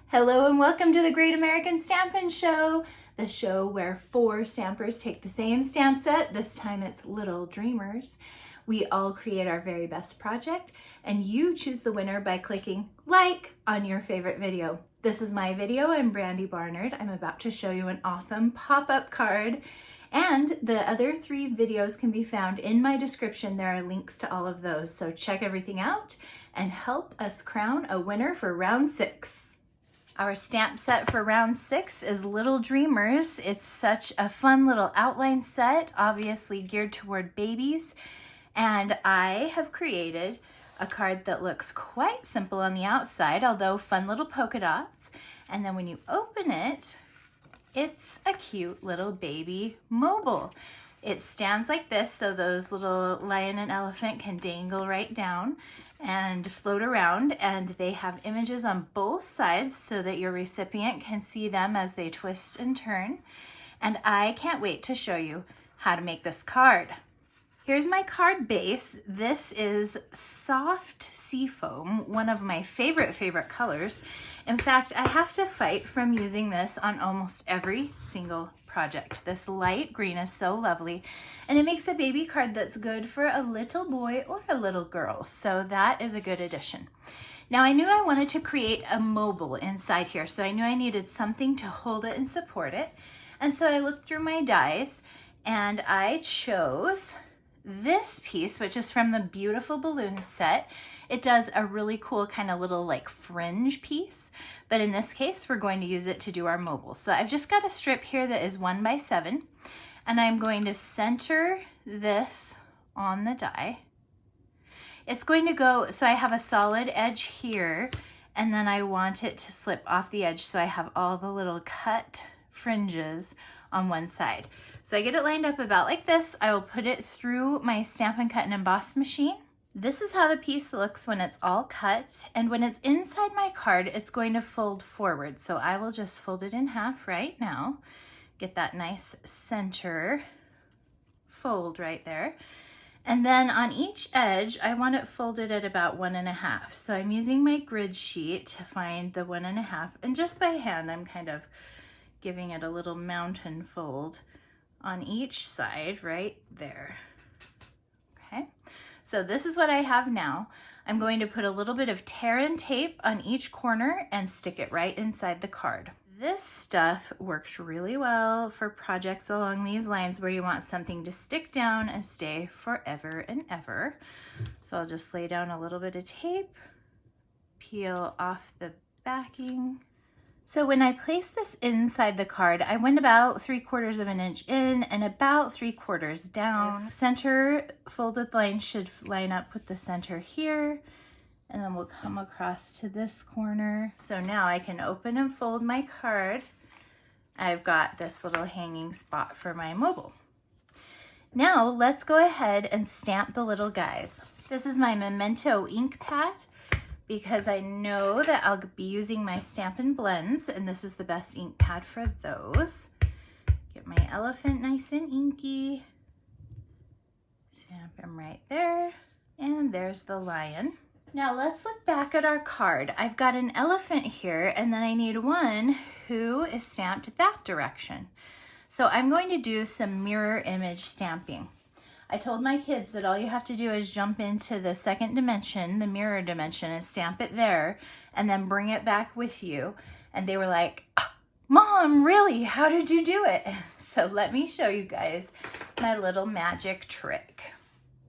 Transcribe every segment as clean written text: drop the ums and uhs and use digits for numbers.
Hello and welcome to the Great American Stampin Show, the show where 4 stampers take the same stamp set. This time it's Little Dreamers. We all create our very best project and you choose the winner by clicking like on your favorite video. This is my video. I'm Brandy Barnard. I'm about to show you an awesome pop-up card, and the other 3 videos can be found in my description. There are links to all of those, so check everything out and help us crown a winner for round 6. Our stamp set for round 6 is Little Dreamers. It's such a fun little outline set, obviously geared toward babies. And I have created a card that looks quite simple on the outside, although fun little polka dots. And then when you open it, it's a cute little baby mobile. It stands like this, so those little lion and elephant can dangle right down and float around, and they have images on both sides so that your recipient can see them as they twist and turn. And I can't wait to show you how to make this card. Here's my card base. This is soft Seafoam, one of my favorite colors. In fact, I have to fight from using this on almost every single project. This light green is so lovely, and it makes a baby card that's good for a little boy or a little girl, so that is a good addition. Now, I knew I wanted to create a mobile inside here, so I knew I needed something to hold it and support it, and so I looked through my dies and I chose this piece, which is from the Beautiful Balloons set. It does a really cool kind of little like fringe piece, but in this case we're going to use it to do our mobile. So I've just got a strip here that is 1 by 7, and I'm going to center this on the die. It's going to go, so I have a solid edge here, and then I want it to slip off the edge, so I have all the little cut fringes on one side. So I get it lined up about like this. I will put it through my Stampin' Cut and Emboss machine. This is how the piece looks when it's all cut, and when it's inside my card, it's going to fold forward. So I will just fold it in half right now. Get that nice center fold right there. And then on each edge, I want it folded at about 1.5. So I'm using my grid sheet to find the 1.5, and just by hand, I'm kind of giving it a little mountain fold on each side right there. Okay, so this is what I have now. I'm going to put a little bit of tear and tape on each corner and stick it right inside the card. This stuff works really well for projects along these lines where you want something to stick down and stay forever and ever. So I'll just lay down a little bit of tape, peel off the backing. So when I place this inside the card, I went about 3/4 of an inch in and about 3/4 down. Center folded line should line up with the center here, and then we'll come across to this corner. So now I can open and fold my card. I've got this little hanging spot for my mobile. Now let's go ahead and stamp the little guys. This is my Memento ink pad, because I know that I'll be using my Stampin' Blends, and this is the best ink pad for those. Get my elephant nice and inky. Stamp him right there. And there's the lion. Now let's look back at our card. I've got an elephant here, and then I need one who is stamped that direction. So I'm going to do some mirror image stamping. I told my kids that all you have to do is jump into the second dimension, the mirror dimension, and stamp it there, and then bring it back with you. And they were like, oh, Mom, really? How did you do it? So let me show you guys my little magic trick.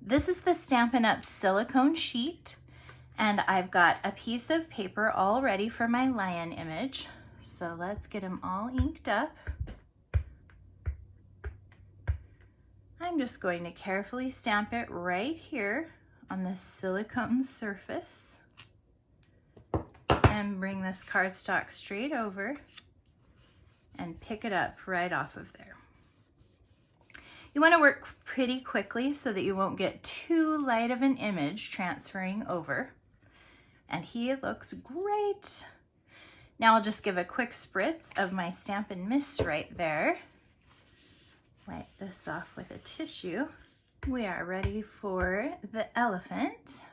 This is the Stampin' Up silicone sheet, and I've got a piece of paper all ready for my lion image. So let's get them all inked up. I'm just going to carefully stamp it right here on this silicone surface and bring this cardstock straight over and pick it up right off of there. You want to work pretty quickly so that you won't get too light of an image transferring over. And he looks great. Now I'll just give a quick spritz of my Stampin' Mist right there. Wipe this off with a tissue. We are ready for the elephant.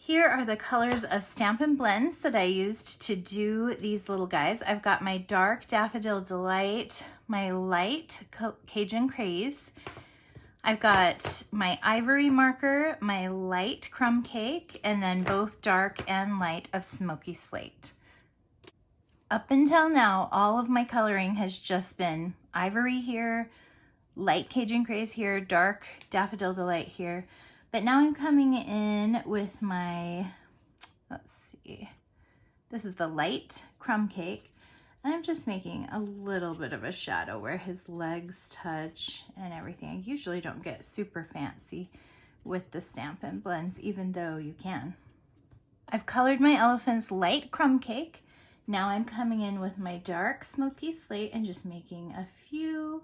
Here are the colors of Stampin' Blends that I used to do these little guys. I've got my dark Daffodil Delight, my light Cajun Craze. I've got my ivory marker, my light Crumb Cake, and then both dark and light of Smoky Slate. Up until now, all of my coloring has just been ivory here, light Cajun Craze here, dark Daffodil Delight here. But now I'm coming in with my, let's see, this is the light Crumb Cake. And I'm just making a little bit of a shadow where his legs touch and everything. I usually don't get super fancy with the Stampin' Blends, even though you can. I've colored my elephant's light Crumb Cake. Now I'm coming in with my dark Smoky Slate and just making a few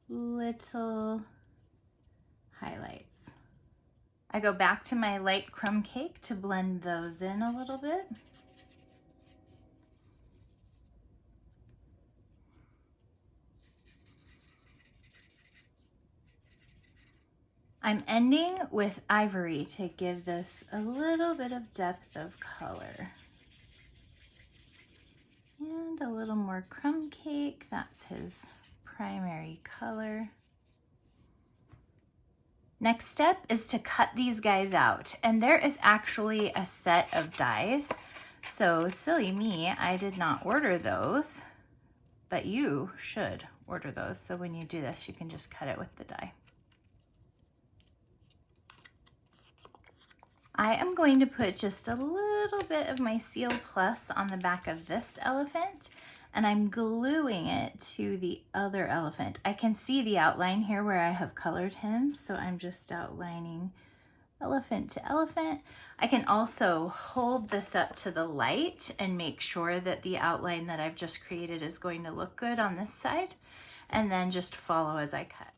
little highlights. I go back to my light Crumb Cake to blend those in a little bit. I'm ending with ivory to give this a little bit of depth of color. And a little more Crumb Cake, that's his primary color. Next step is to cut these guys out, and there is actually a set of dies. So silly me, I did not order those, but you should order those. So when you do this, you can just cut it with the die. I am going to put just a little bit of my Seal Plus on the back of this elephant, and I'm gluing it to the other elephant. I can see the outline here where I have colored him, so I'm just outlining elephant to elephant. I can also hold this up to the light and make sure that the outline that I've just created is going to look good on this side, and then just follow as I cut.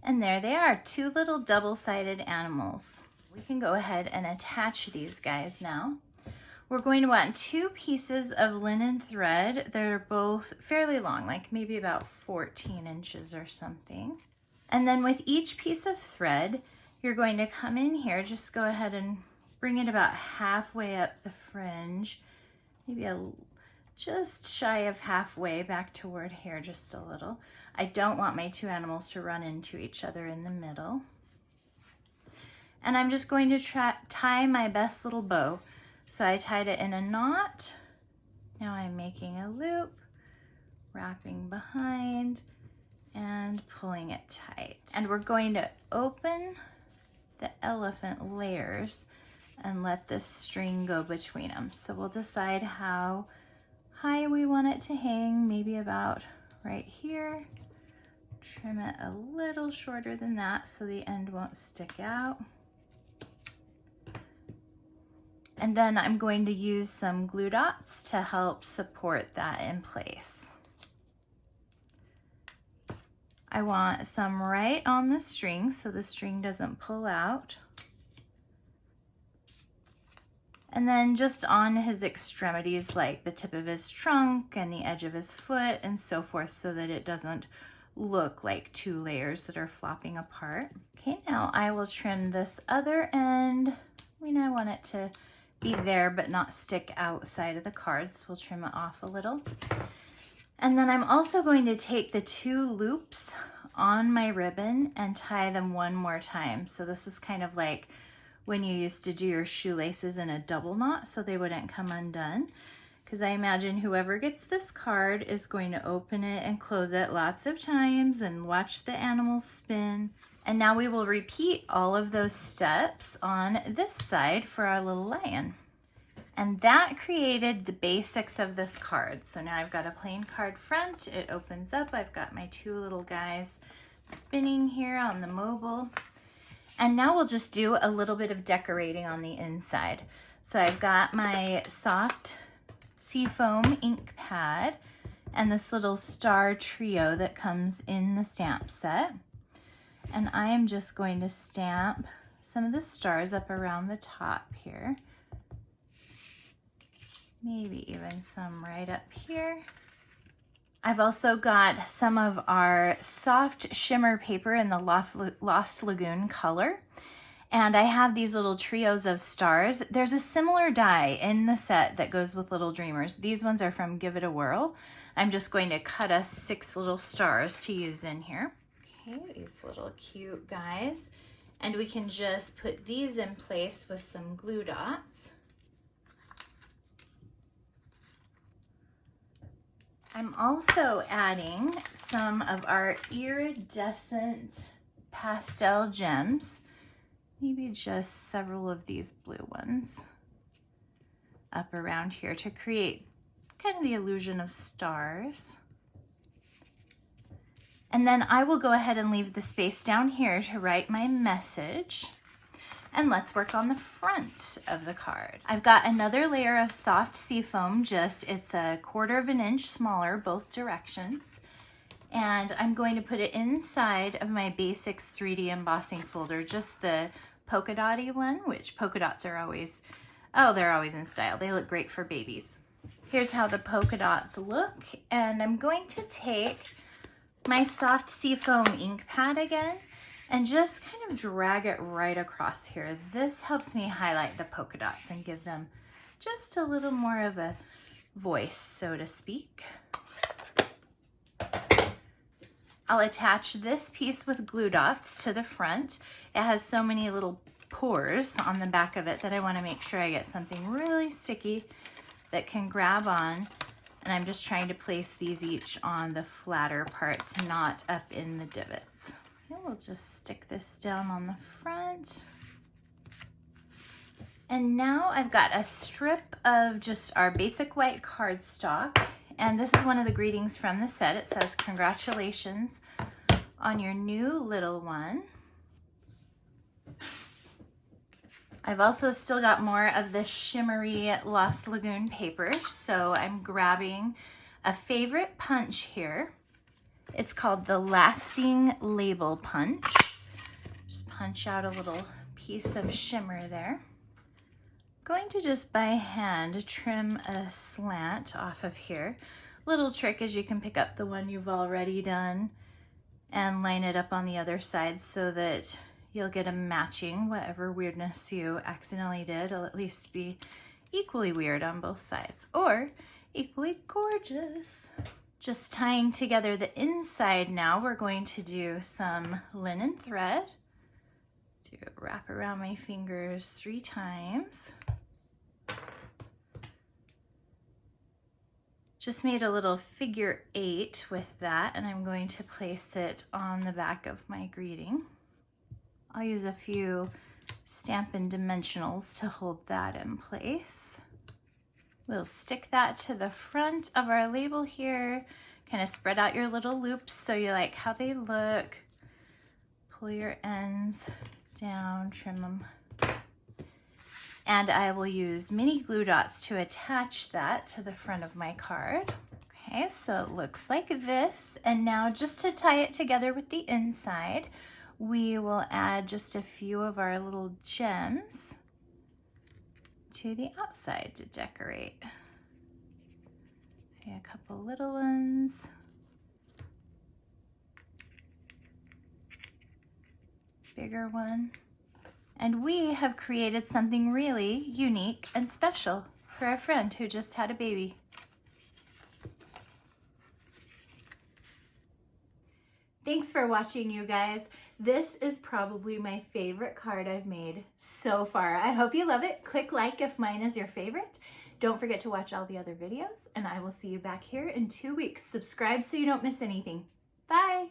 And there they are, two little double-sided animals. We can go ahead and attach these guys now. We're going to want 2 pieces of linen thread. They're both fairly long, like maybe about 14 inches or something. And then with each piece of thread, you're going to come in here, just go ahead and bring it about halfway up the fringe, maybe just shy of halfway back toward here, just a little. I don't want my 2 animals to run into each other in the middle. And I'm just going to tie my best little bow. So I tied it in a knot. Now I'm making a loop, wrapping behind, and pulling it tight. And we're going to open the elephant layers and let this string go between them. So we'll decide how high we want it to hang, maybe about right here. Trim it a little shorter than that so the end won't stick out. And then I'm going to use some glue dots to help support that in place. I want some right on the string so the string doesn't pull out. And then just on his extremities, like the tip of his trunk and the edge of his foot and so forth, so that it doesn't look like 2 layers that are flopping apart. Okay, now I will trim this other end. I mean, I want it to be there but not stick outside of the card, so we'll trim it off a little. And then I'm also going to take the 2 loops on my ribbon and tie them one more time. So this is kind of like when you used to do your shoelaces in a double knot so they wouldn't come undone. Because I imagine whoever gets this card is going to open it and close it lots of times and watch the animals spin. And now we will repeat all of those steps on this side for our little lion. And that created the basics of this card. So now I've got a plain card front, it opens up, I've got my 2 little guys spinning here on the mobile. And now we'll just do a little bit of decorating on the inside. So I've got my soft Seafoam ink pad and this little star trio that comes in the stamp set. And I am just going to stamp some of the stars up around the top here. Maybe even some right up here. I've also got some of our soft shimmer paper in the Lost Lagoon color. And I have these little trios of stars. There's a similar die in the set that goes with Little Dreamers. These ones are from Give It a Whirl. I'm just going to cut us 6 little stars to use in here. Okay, these little cute guys. And we can just put these in place with some glue dots. I'm also adding some of our iridescent pastel gems. Maybe just several of these blue ones up around here to create kind of the illusion of stars. And then I will go ahead and leave the space down here to write my message. And let's work on the front of the card. I've got another layer of soft seafoam, it's a 1/4 of an inch smaller, both directions. And I'm going to put it inside of my Basics 3D embossing folder, just the polka dotty one, which polka dots are always, oh, they're always in style. They look great for babies. Here's how the polka dots look. And I'm going to take my soft seafoam ink pad again and just kind of drag it right across here. This helps me highlight the polka dots and give them just a little more of a voice, so to speak. I'll attach this piece with glue dots to the front. It has so many little pores on the back of it that I want to make sure I get something really sticky that can grab on. And I'm just trying to place these each on the flatter parts, not up in the divots. Okay, we'll just stick this down on the front. And now I've got a strip of just our basic white cardstock. And this is one of the greetings from the set. It says, "Congratulations on your new little one." I've also still got more of the shimmery Lost Lagoon paper, so I'm grabbing a favorite punch here. It's called the Lasting Label Punch. Just punch out a little piece of shimmer there. Going to just by hand trim a slant off of here. Little trick is you can pick up the one you've already done and line it up on the other side so that you'll get a matching whatever weirdness you accidentally did. It'll at least be equally weird on both sides, or equally gorgeous. Just tying together the inside now, we're going to do some linen thread. Do a wrap around my fingers 3 times. Just made a little figure 8 with that, and I'm going to place it on the back of my greeting. I'll use a few Stampin' Dimensionals to hold that in place. We'll stick that to the front of our label here. Kind of spread out your little loops so you like how they look. Pull your ends down, trim them. And I will use mini glue dots to attach that to the front of my card. Okay, so it looks like this. And now just to tie it together with the inside, we will add just a few of our little gems to the outside to decorate. Okay, a couple little ones. Bigger one. And we have created something really unique and special for a friend who just had a baby. Thanks for watching, you guys. This is probably my favorite card I've made so far. I hope you love it. Click like if mine is your favorite. Don't forget to watch all the other videos, and I will see you back here in 2 weeks. Subscribe so you don't miss anything. Bye.